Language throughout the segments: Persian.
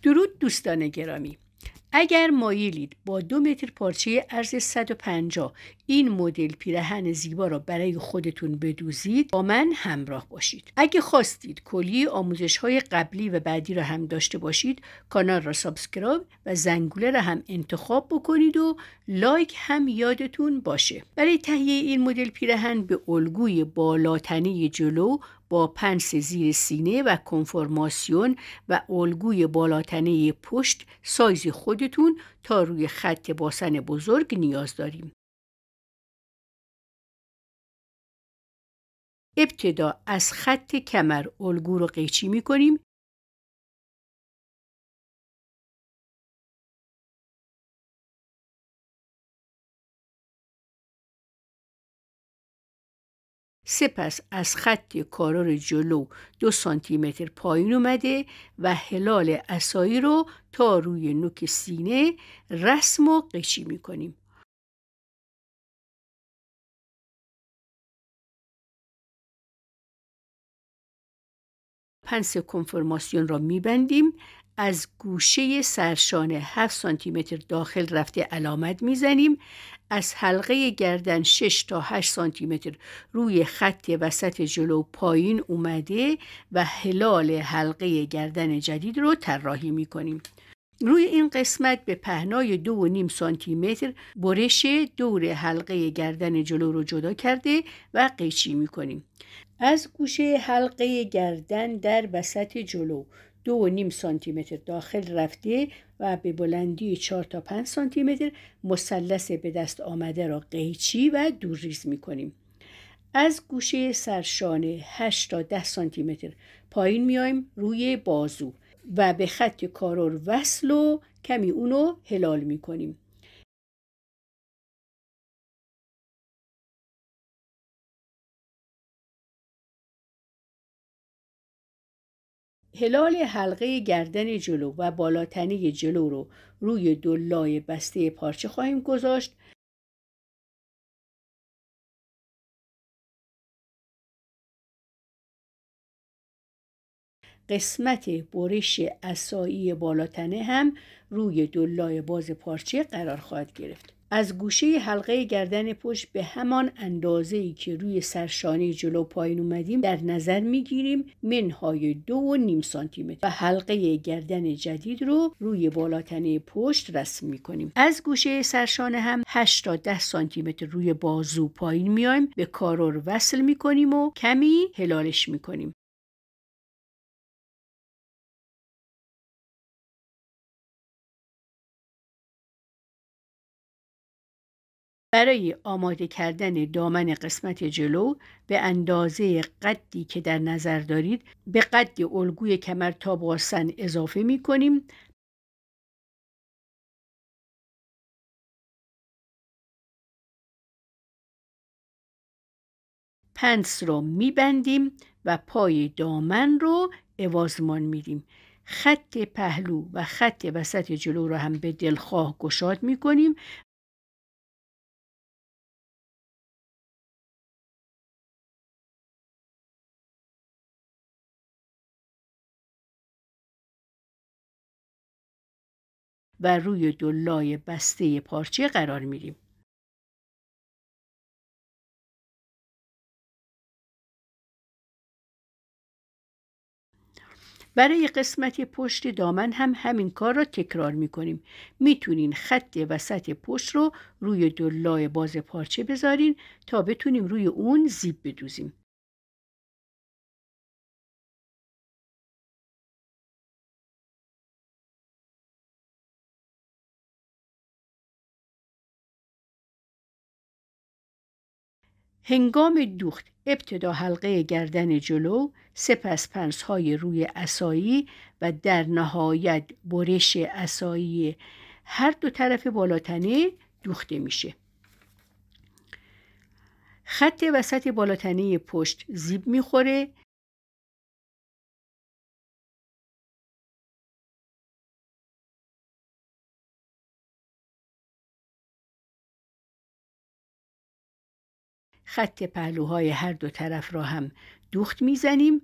درود دوستان گرامی، اگر مایلید با 2 متر پارچه عرض 150 این مدل پیراهن زیبا را برای خودتون بدوزید، با من همراه باشید. اگه خواستید کلی آموزش‌های قبلی و بعدی را هم داشته باشید، کانال را سابسکرایب و زنگوله را هم انتخاب بکنید و لایک هم یادتون باشه. برای تهیه این مدل پیراهن به الگوی بالاتنه جلو با پنس زیر سینه و کنفرماسیون و الگوی بالاتنه پشت سایز خودتون تا روی خط باسن بزرگ نیاز داریم. ابتدا از خط کمر الگو رو قیچی می‌کنیم. سپس از خط کارور جلو 2 سانتی متر پایین اومده و هلال عصایی رو تا روی نوک سینه رسم و قیچی می‌کنیم. پنس کنفرماسیون را میبندیم، از گوشه سرشانه 7 سانتی متر داخل رفته علامت میزنیم، از حلقه گردن 6 تا 8 سانتی متر روی خط وسط جلو پایین اومده و هلال حلقه گردن جدید رو طراحی میکنیم. روی این قسمت به پهنای 2.5 سانتی متر برش دور حلقه گردن جلو رو جدا کرده و قیچی میکنیم. از گوشه حلقه گردن در وسط جلو 2.5 سانتی متر داخل رفته و به بلندی 4 تا 5 سانتی متر مثلث به دست آمده را قیچی و دورریز می‌کنیم. از گوشه سرشانه 8 تا 10 سانتی متر پایین میایم روی بازو و به خط کارور وصل و کمی اونو هلال می‌کنیم. هلال حلقه گردن جلو و بالاتنه جلو رو روی 2 لای بسته پارچه خواهیم گذاشت. قسمت برش عصایی بالاتنه هم روی 2 لای باز پارچه قرار خواهد گرفت. از گوشه حلقه گردن پشت به همان اندازه‌ای که روی سرشانه جلو پایین اومدیم در نظر میگیریم منهای 2.5 سانتی متر و حلقه گردن جدید رو روی بالاتنه پشت رسم میکنیم. از گوشه سرشانه هم 8 تا 10 سانتی متر روی بازو پایین میایم، به کارور وصل میکنیم و کمی هلالش میکنیم. برای آماده کردن دامن قسمت جلو به اندازه قدی که در نظر دارید به قد الگوی کمر تا باسن اضافه می کنیم. پنس رو می بندیم و پای دامن رو عوضمان می دیم. خط پهلو و خط وسط جلو رو هم به دلخواه گشاد می کنیم. و روی 2 لای بسته پارچه قرار میدیم. برای قسمت پشت دامن هم همین کار را تکرار میکنیم. میتونین خط وسط پشت رو روی 2 لای باز پارچه بذارین تا بتونیم روی اون زیپ بدوزیم. هنگام دوخت ابتدا حلقه گردن جلو، سپس پنس‌های روی عصایی و در نهایت برش عصایی هر 2 طرف بالاتنه دوخته میشه. خط وسط بالاتنه پشت زیب میخوره. خط پهلوهای هر 2 طرف را هم دوخت میزنیم.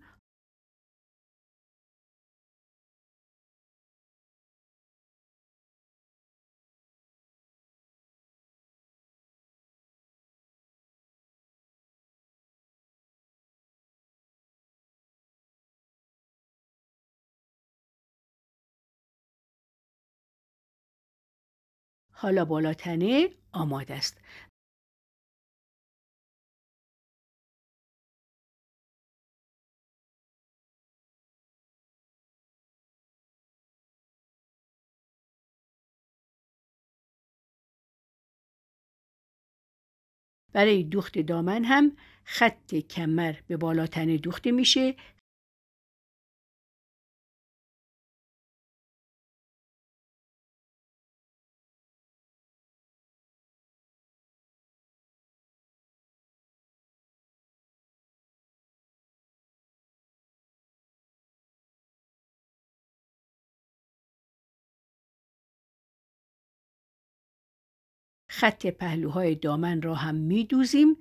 حالا بالاتنه آماده است. برای دوخت دامن هم خط کمر به بالاتنه دوخته میشه. خط پهلوهای دامن را هم میدوزیم.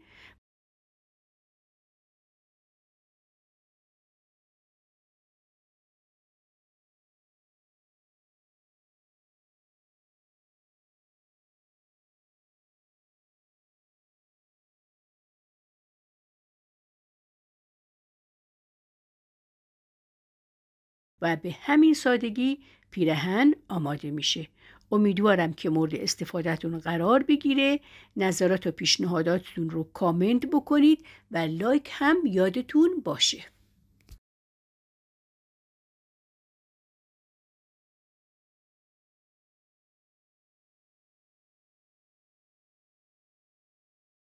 و به همین سادگی پیرهن آماده میشه. امیدوارم که مورد استفادهتون قرار بگیره. نظرات و پیشنهاداتتون رو کامنت بکنید و لایک هم یادتون باشه.